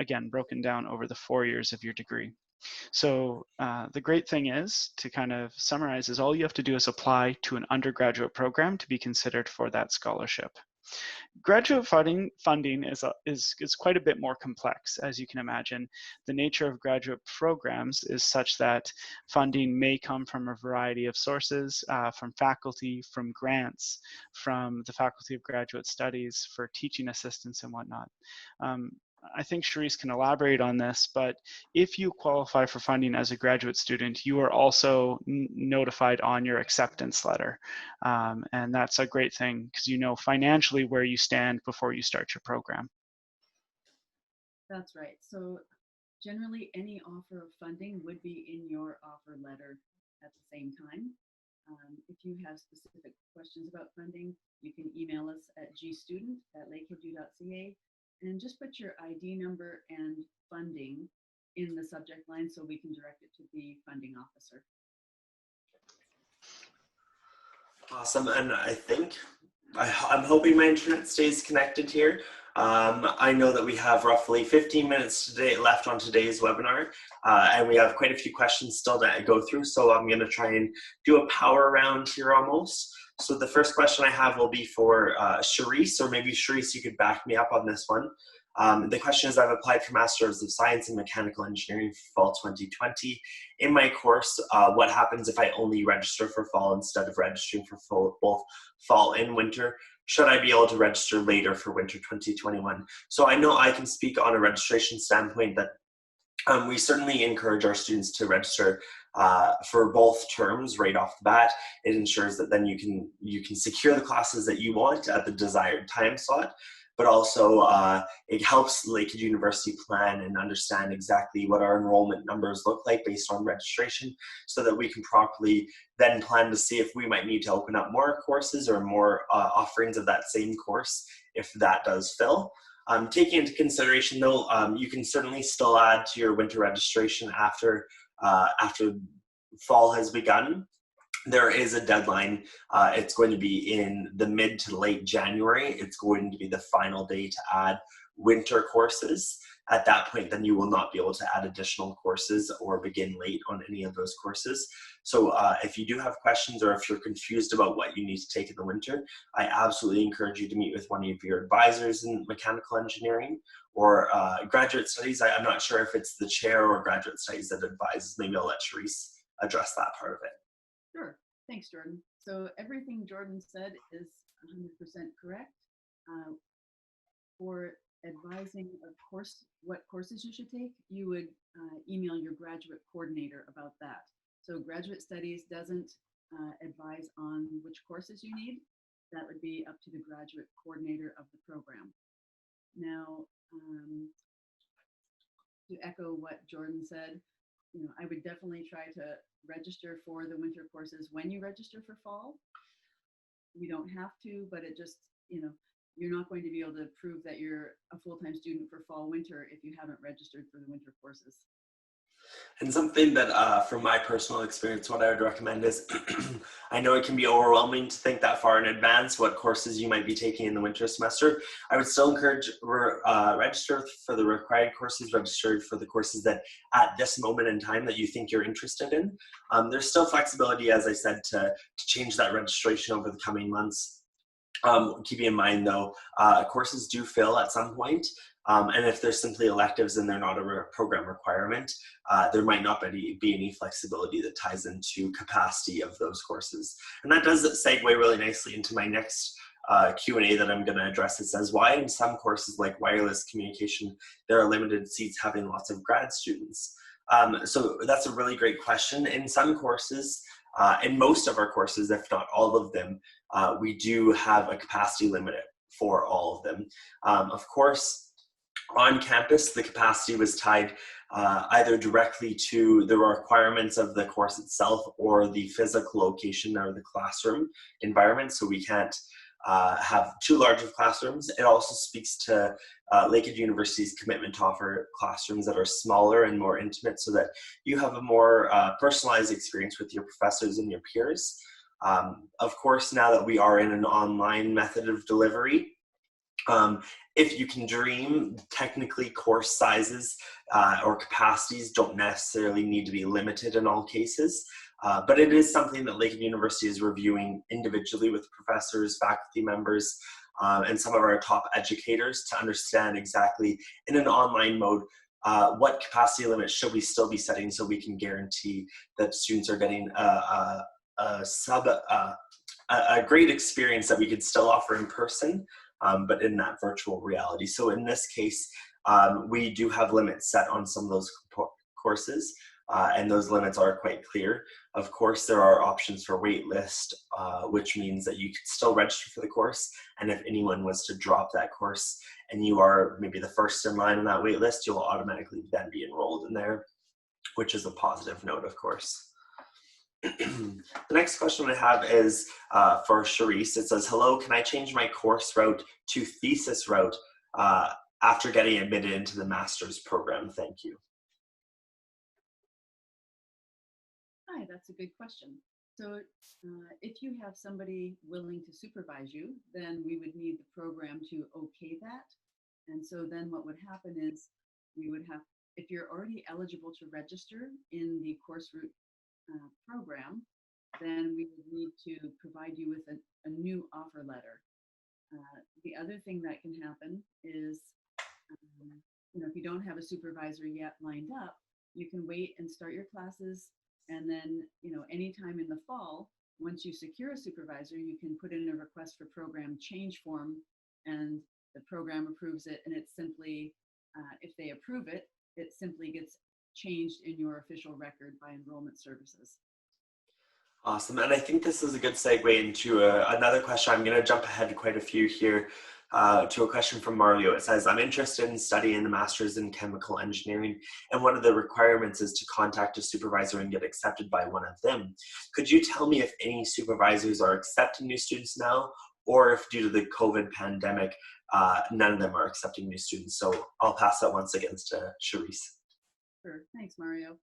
again, broken down over the 4 years of your degree. So the great thing is, to kind of summarize, is all you have to do is apply to an undergraduate program to be considered for that scholarship. Graduate funding is quite a bit more complex, as you can imagine. The nature of graduate programs is such that funding may come from a variety of sources, from faculty, from grants, from the Faculty of Graduate Studies for teaching assistants and whatnot. I think Charisse can elaborate on this, but if you qualify for funding as a graduate student, you are also notified on your acceptance letter. And that's a great thing because you know financially where you stand before you start your program. That's right. So generally any offer of funding would be in your offer letter at the same time. If you have specific questions about funding, you can email us at gstudent@lakeheadu.ca. And just put your ID number and funding in the subject line so we can direct it to the funding officer. Awesome, and I'm hoping my internet stays connected here. I know that we have roughly 15 minutes today left on today's webinar, and we have quite a few questions still to go through, so I'm going to try and do a power round here almost. So the first question I have will be for Charisse, or maybe Charisse, you could back me up on this one. The question is, I've applied for Masters of Science in Mechanical Engineering for fall 2020. In my course, what happens if I only register for fall instead of registering for both fall and winter? Should I be able to register later for winter 2021? So I know I can speak on a registration standpoint that we certainly encourage our students to register for both terms right off the bat. It ensures that then you can secure the classes that you want at the desired time slot, but also it helps Lakehead University plan and understand exactly what our enrollment numbers look like based on registration, so that we can properly then plan to see if we might need to open up more courses or more offerings of that same course if that does fill. Taking into consideration though, you can certainly still add to your winter registration after fall has begun. There is a deadline. It's going to be in the mid to late January. It's going to be the final day to add winter courses. At that point, then you will not be able to add additional courses or begin late on any of those courses. So if you do have questions, or if you're confused about what you need to take in the winter, I absolutely encourage you to meet with one of your advisors in mechanical engineering or graduate studies. I'm not sure if it's the chair or graduate studies that advises. Maybe I'll let Charisse address that part of it. Sure. Thanks, Jordan. So everything Jordan said is 100% correct. For advising what courses you should take, you would email your graduate coordinator about that. So graduate studies doesn't advise on which courses you need. That would be up to the graduate coordinator of the program. Now, to echo what Jordan said, I would definitely try to register for the winter courses when you register for fall. You don't have to, but it just, you're not going to be able to prove that you're a full-time student for fall winter if you haven't registered for the winter courses. And something that from my personal experience, what I would recommend is, I know it can be overwhelming to think that far in advance what courses you might be taking in the winter semester. I would still encourage register for the required courses, register for the courses that at this moment in time that you think you're interested in. There's still flexibility, as I said, to change that registration over the coming months. Keeping in mind though, courses do fill at some point. And if they're simply electives and they're not a program requirement, there might not be any flexibility that ties into capacity of those courses. And that does segue really nicely into my next Q&A that I'm going to address. It says, why in some courses like wireless communication, there are limited seats having lots of grad students? So that's a really great question. In some courses, in most of our courses, if not all of them, we do have a capacity limit for all of them. Of course, on campus, the capacity was tied either directly to the requirements of the course itself or the physical location or the classroom environment. So we can't have too large of classrooms. It also speaks to Lakehead University's commitment to offer classrooms that are smaller and more intimate so that you have a more personalized experience with your professors and your peers. Of course, now that we are in an online method of delivery, if you can dream, technically course sizes or capacities don't necessarily need to be limited in all cases, but it is something that Lakehead University is reviewing individually with professors, faculty members, and some of our top educators to understand exactly in an online mode what capacity limits should we still be setting so we can guarantee that students are getting a great experience that we could still offer in person, but in that virtual reality. So in this case, we do have limits set on some of those courses, and those limits are quite clear. Of course, there are options for wait list, which means that you could still register for the course, and if anyone was to drop that course and you are maybe the first in line on that wait list, you'll automatically then be enrolled in there, which is a positive note, of course. The next question I have is for Charisse. It says, hello, can I change my course route to thesis route after getting admitted into the master's program? Thank you. Hi, that's a good question. So if you have somebody willing to supervise you, then we would need the program to okay that. And so then what would happen is we would have, if you're already eligible to register in the course route program, then we would need to provide you with a new offer letter. The other thing that can happen is, if you don't have a supervisor yet lined up, you can wait and start your classes. And then, anytime in the fall, once you secure a supervisor, you can put in a request for program change form, and the program approves it. And it's simply, if they approve it, it simply gets changed in your official record by enrollment services. Awesome. And I think this is a good segue into another question. I'm going to jump ahead quite a few here to a question from Mario. It says, I'm interested in studying a master's in chemical engineering, and one of the requirements is to contact a supervisor and get accepted by one of them. Could you tell me if any supervisors are accepting new students now, or if due to the COVID pandemic, none of them are accepting new students? So I'll pass that once again to Charisse. Sure. Thanks, Mario.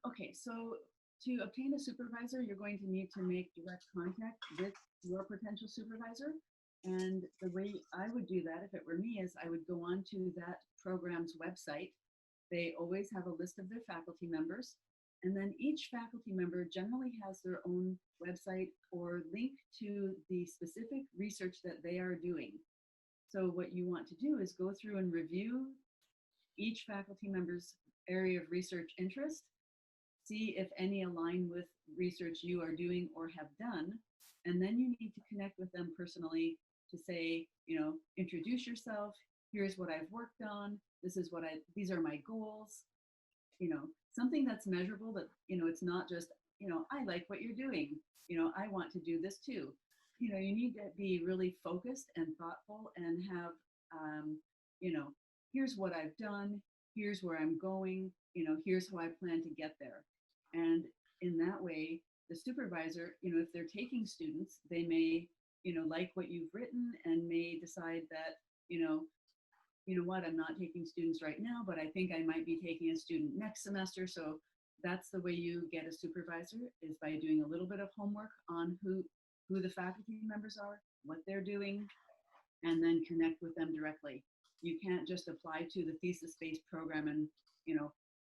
Okay, so to obtain a supervisor, you're going to need to make direct contact with your potential supervisor. And the way I would do that, if it were me, is I would go on to that program's website. They always have a list of their faculty members. And then each faculty member generally has their own website or link to the specific research that they are doing. So what you want to do is go through and review each faculty member's area of research interest, see if any align with research you are doing or have done, and then you need to connect with them personally to say, introduce yourself, here's what I've worked on, these are my goals, something that's measurable, that, it's not just, I like what you're doing, I want to do this too. You need to be really focused and thoughtful and have, here's what I've done, here's where I'm going, here's how I plan to get there. And in that way, the supervisor, if they're taking students, they may, like what you've written and may decide that, what, I'm not taking students right now, but I think I might be taking a student next semester. So that's the way you get a supervisor, is by doing a little bit of homework on who the faculty members are, what they're doing, and then connect with them directly. You can't just apply to the thesis-based program and,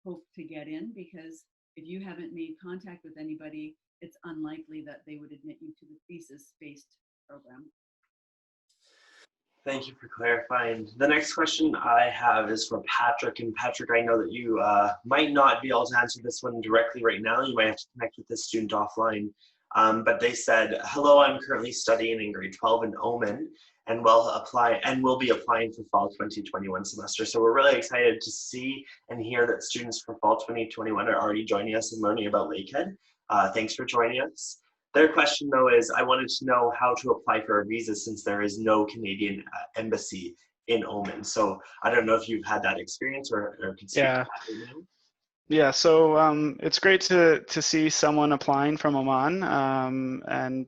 hope to get in, because if you haven't made contact with anybody, it's unlikely that they would admit you to the thesis-based program. Thank you for clarifying. The next question I have is for Patrick. And Patrick, I know that you might not be able to answer this one directly right now. You might have to connect with this student offline. But they said, hello, I'm currently studying in grade 12 in Oman and will be applying for fall 2021 semester. So we're really excited to see and hear that students for fall 2021 are already joining us and learning about Lakehead. Thanks for joining us. Their question, though, is I wanted to know how to apply for a visa since there is no Canadian embassy in Oman. So I don't know if you've had that experience or can speak to that right now. Yeah, so it's great to see someone applying from Oman, and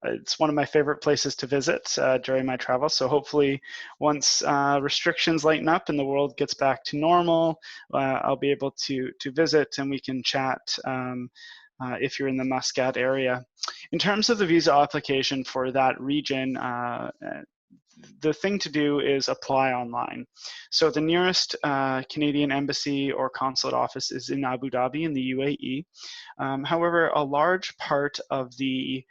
it's one of my favorite places to visit during my travels. So hopefully once restrictions lighten up and the world gets back to normal, I'll be able to visit and we can chat if you're in the Muscat area. In terms of the visa application for that region, the thing to do is apply online. So the nearest Canadian embassy or consulate office is in Abu Dhabi in the UAE. However, a large part of the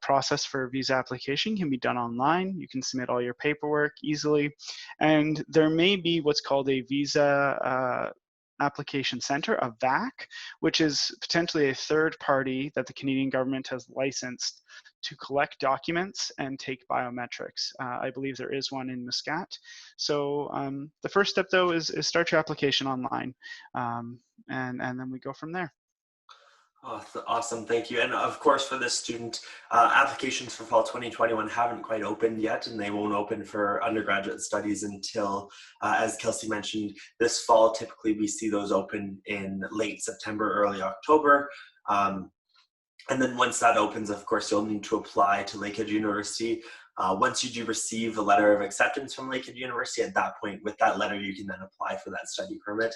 process for a visa application can be done online. You can submit all your paperwork easily. And there may be what's called a visa application center, a VAC, which is potentially a third party that the Canadian government has licensed to collect documents and take biometrics. I believe there is one in Muscat. So the first step, though, is start your application online, and then we go from there. Awesome, thank you. And of course, for this student, applications for fall 2021 haven't quite opened yet, and they won't open for undergraduate studies until, as Kelsey mentioned, this fall. Typically, we see those open in late September, early October. And then once that opens, of course, you'll need to apply to Lakehead University. Once you do receive a letter of acceptance from Lakehead University, at that point, with that letter, you can then apply for that study permit.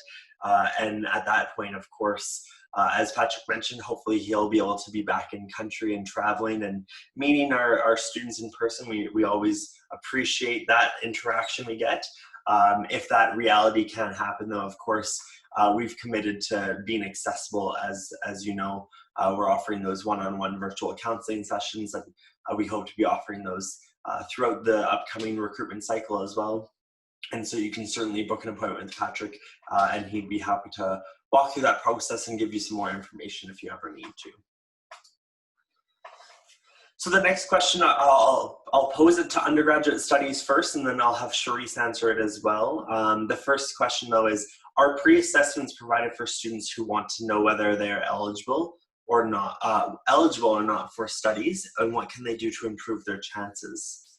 And at that point, of course, as Patrick mentioned, hopefully he'll be able to be back in country and traveling and meeting our students in person. We always appreciate that interaction we get. If that reality can't happen, though, of course, we've committed to being accessible. As you know, we're offering those one-on-one virtual counseling sessions, and we hope to be offering those throughout the upcoming recruitment cycle as well. And so you can certainly book an appointment with Patrick, and he'd be happy to walk through that process and give you some more information if you ever need to. So the next question, I'll pose it to undergraduate studies first, and then I'll have Charisse answer it as well. The first question, though, is, are pre-assessments provided for students who want to know whether they are eligible or not for studies, and what can they do to improve their chances?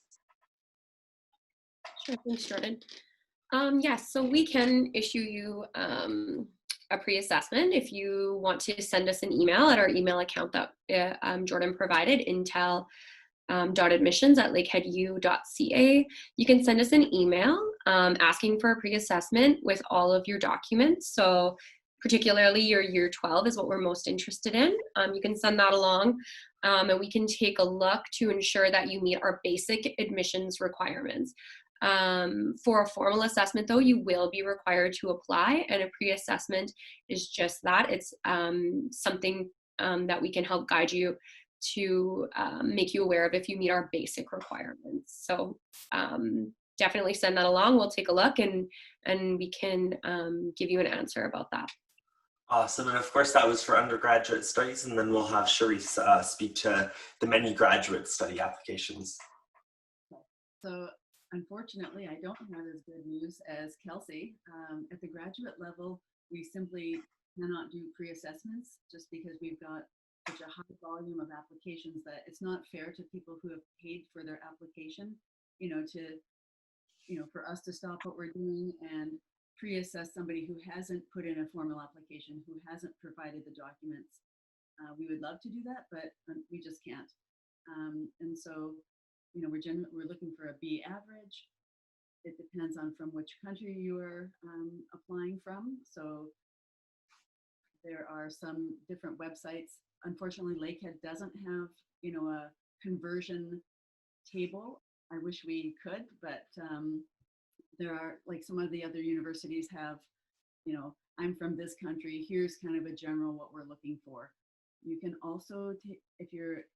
Sure, thanks, Jordan. Yes, so we can issue you a pre-assessment if you want to send us an email at our email account that Jordan provided, intel.admissions@lakeheadu.ca. You can send us an email asking for a pre-assessment with all of your documents. So particularly your year 12 is what we're most interested in. You can send that along, and we can take a look to ensure that you meet our basic admissions requirements. For a formal assessment, though, you will be required to apply, and a pre-assessment is just that. It's something that we can help guide you to make you aware of if you meet our basic requirements. So definitely send that along. We'll take a look, and we can give you an answer about that. Awesome, and of course that was for undergraduate studies, and then we'll have Charisse speak to the many graduate study applications. So unfortunately, I don't have as good news as Kelsey. At the graduate level, we simply cannot do pre-assessments just because we've got such a high volume of applications that it's not fair to people who have paid for their application, for us to stop what we're doing and pre-assess somebody who hasn't put in a formal application, who hasn't provided the documents. We would love to do that, but we just can't. And so, we're looking for a B average. It depends on from which country you are applying from. So there are some different websites. Unfortunately, Lakehead doesn't have, a conversion table. I wish we could, but there are, like some of the other universities have, I'm from this country, here's kind of a general what we're looking for. You can also, if you're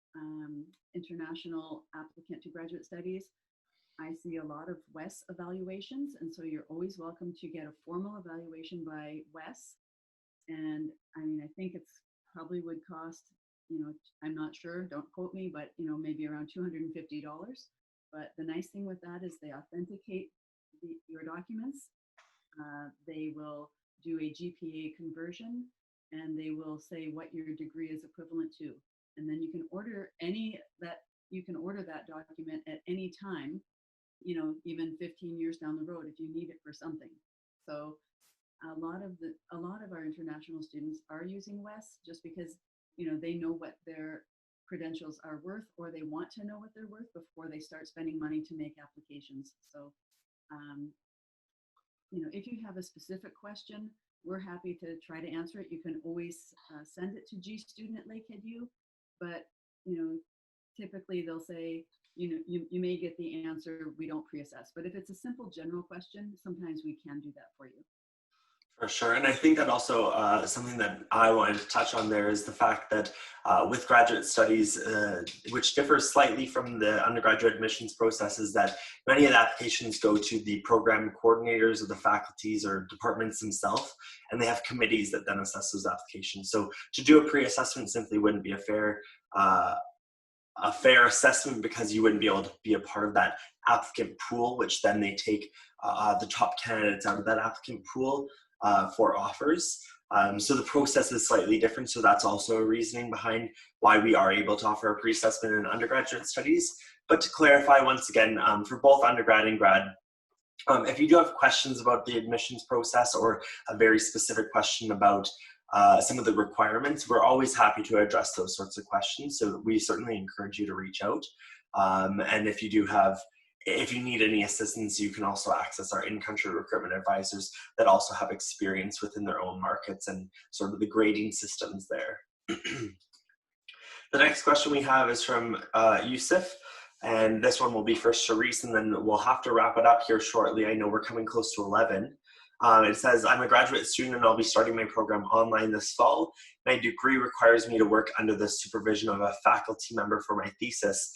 international applicant to graduate studies, I see a lot of WES evaluations, and so you're always welcome to get a formal evaluation by WES. And I think it's probably would cost, I'm not sure, don't quote me, but maybe around $250. But the nice thing with that is they authenticate your documents. They will do a GPA conversion, and they will say what your degree is equivalent to. And then you can order that document at any time, even 15 years down the road if you need it for something. So a lot of our international students are using WES just because, they know what their credentials are worth, or they want to know what they're worth before they start spending money to make applications. So, if you have a specific question, we're happy to try to answer it. You can always send it to gstudent@lakeheadu, but typically they'll say, you may get the answer, we don't pre-assess. But if it's a simple general question, sometimes we can do that for you. For sure, and I think that also something that I wanted to touch on there is the fact that with graduate studies, which differs slightly from the undergraduate admissions process, is that many of the applications go to the program coordinators of the faculties or departments themselves, and they have committees that then assess those applications. So to do a pre-assessment simply wouldn't be a fair assessment, because you wouldn't be able to be a part of that applicant pool, which then they take the top candidates out of that applicant pool for offers. So the process is slightly different. So that's also a reasoning behind why we are able to offer a pre-assessment in undergraduate studies. But to clarify once again, for both undergrad and grad, if you do have questions about the admissions process or a very specific question about some of the requirements, we're always happy to address those sorts of questions. So we certainly encourage you to reach out. And if you do have if you need any assistance, you can also access our in-country recruitment advisors that also have experience within their own markets and sort of the grading systems there. The next question we have is from Yusuf, and this one will be for Charisse, and then we'll have to wrap it up here shortly. I know we're coming close to 11. It says, I'm a graduate student and I'll be starting my program online this fall. My degree requires me to work under the supervision of a faculty member for my thesis.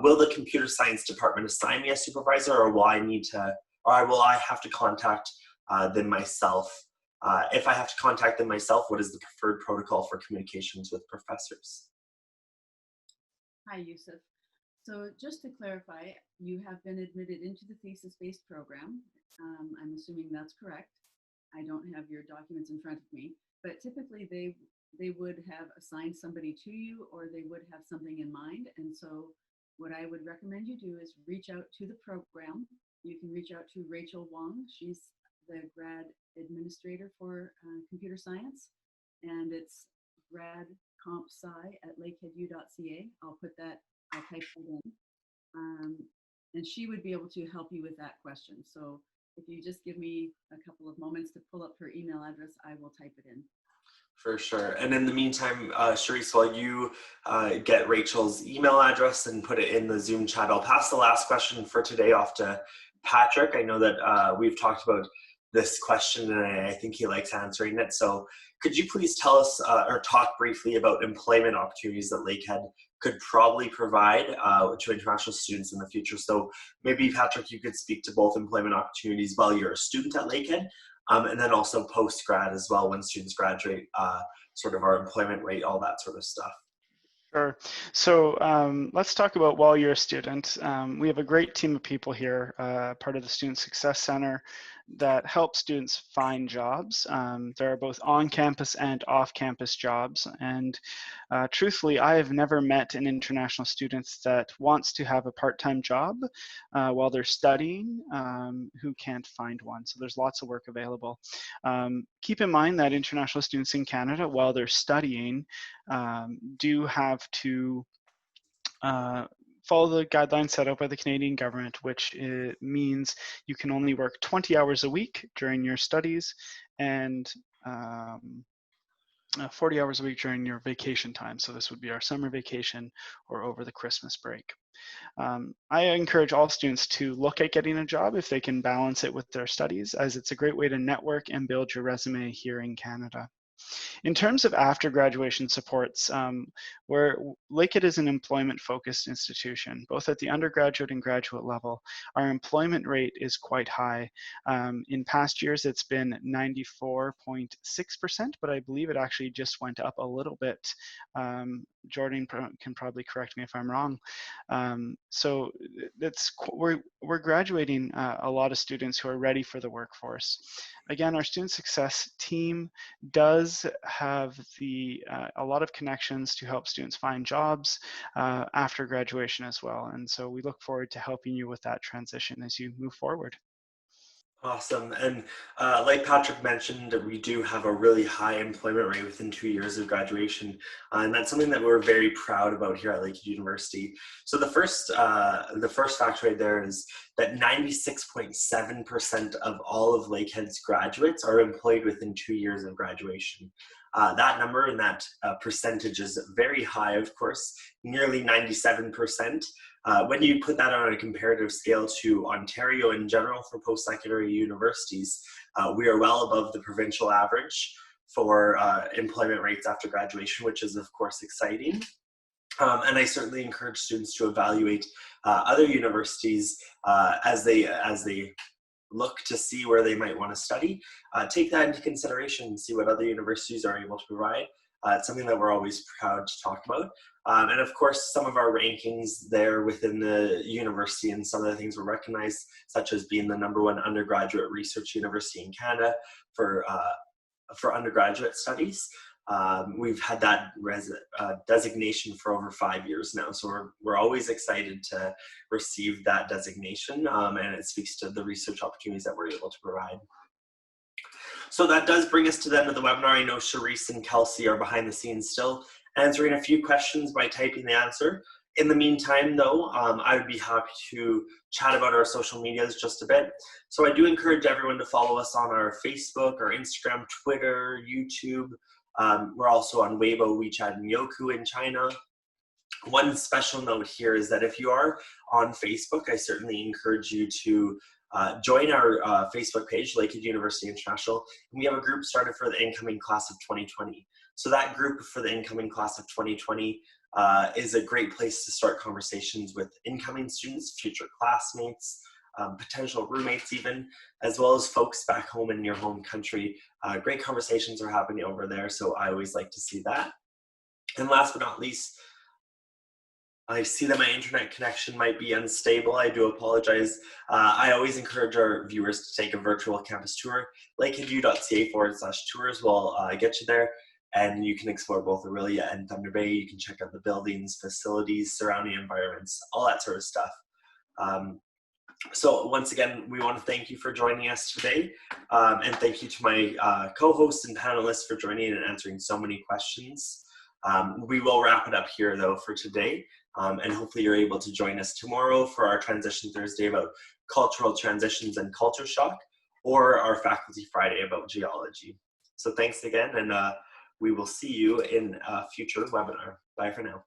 Will the computer science department assign me a supervisor, or will I have to contact them myself? If I have to contact them myself, what is the preferred protocol for communications with professors? Hi, Yusuf. So just to clarify, you have been admitted into the thesis-based program. I'm assuming that's correct. I don't have your documents in front of me, but typically they would have assigned somebody to you, or they would have something in mind. And so what I would recommend you do is reach out to the program. You can reach out to Rachel Wong. She's the grad administrator for computer science, and it's gradcompsci@lakeheadu.ca. I'll type that in. And she would be able to help you with that question. So if you just give me a couple of moments to pull up her email address, I will type it in. For sure. And in the meantime, Charisse, while you get Rachel's email address and put it in the Zoom chat, I'll pass the last question for today off to Patrick. I know that we've talked about this question and I think he likes answering it. So could you please tell us or talk briefly about employment opportunities that Lakehead could probably provide to international students in the future? So maybe, Patrick, you could speak to both employment opportunities while you're a student at Lakehead, and then also post-grad as well when students graduate, sort of our employment rate, all that sort of stuff. Sure. So let's talk about while you're a student. We have a great team of people here, part of the Student Success Center, that help students find jobs. There are both on-campus and off-campus jobs. And truthfully, I have never met an international student that wants to have a part-time job while they're studying who can't find one. So there's lots of work available. Keep in mind that international students in Canada, while they're studying, do have to follow the guidelines set out by the Canadian government, which means you can only work 20 hours a week during your studies and 40 hours a week during your vacation time. So this would be our summer vacation or over the Christmas break. I encourage all students to look at getting a job if they can balance it with their studies, as it's a great way to network and build your resume here in Canada. In terms of after graduation supports, where Lakehead is an employment-focused institution, both at the undergraduate and graduate level, our employment rate is quite high. In past years, it's been 94.6%, but I believe it actually just went up a little bit. Jordan can probably correct me if I'm wrong. So we're graduating a lot of students who are ready for the workforce. Again, our student success team does have a lot of connections to help students find jobs after graduation as well. And so we look forward to helping you with that transition as you move forward. Awesome. And like Patrick mentioned, we do have a really high employment rate within 2 years of graduation. And that's something that we're very proud about here at Lakehead University. So the first fact right there is that 96.7% of all of Lakehead's graduates are employed within 2 years of graduation. That number and that percentage is very high, of course, nearly 97%. When you put that on a comparative scale to Ontario in general for post-secondary universities, we are well above the provincial average for employment rates after graduation, which is of course exciting. And I certainly encourage students to evaluate other universities as they look to see where they might want to study. Take that into consideration and see what other universities are able to provide. It's something that we're always proud to talk about. And of course, some of our rankings there within the university and some of the things we're recognized, such as being the #1 undergraduate research university in Canada for undergraduate studies. We've had that designation for over 5 years now, so we're always excited to receive that designation, and it speaks to the research opportunities that we're able to provide. So that does bring us to the end of the webinar. I know Charisse and Kelsey are behind the scenes still answering a few questions by typing the answer. In the meantime, though, I would be happy to chat about our social medias just a bit. So I do encourage everyone to follow us on our Facebook, our Instagram, Twitter, YouTube. We're also on Weibo, WeChat, and Youku in China. One special note here is that if you are on Facebook, I certainly encourage you to join our Facebook page, Lakehead University International. And we have a group started for the incoming class of 2020. So that group for the incoming class of 2020 is a great place to start conversations with incoming students, future classmates, potential roommates even, as well as folks back home in your home country. Great conversations are happening over there, so I always like to see that. And last but not least, I see that my internet connection might be unstable. I do apologize. I always encourage our viewers to take a virtual campus tour. lakeheadu.ca/tours will get you there, and you can explore both Aurelia and Thunder Bay. You can check out the buildings, facilities, surrounding environments, all that sort of stuff. So once again, we want to thank you for joining us today, and thank you to my co-hosts and panelists for joining and answering so many questions. We will wrap it up here though for today, and hopefully you're able to join us tomorrow for our Transition Thursday about cultural transitions and culture shock, or our Faculty Friday about geology. So thanks again, and we will see you in a future webinar. Bye for now.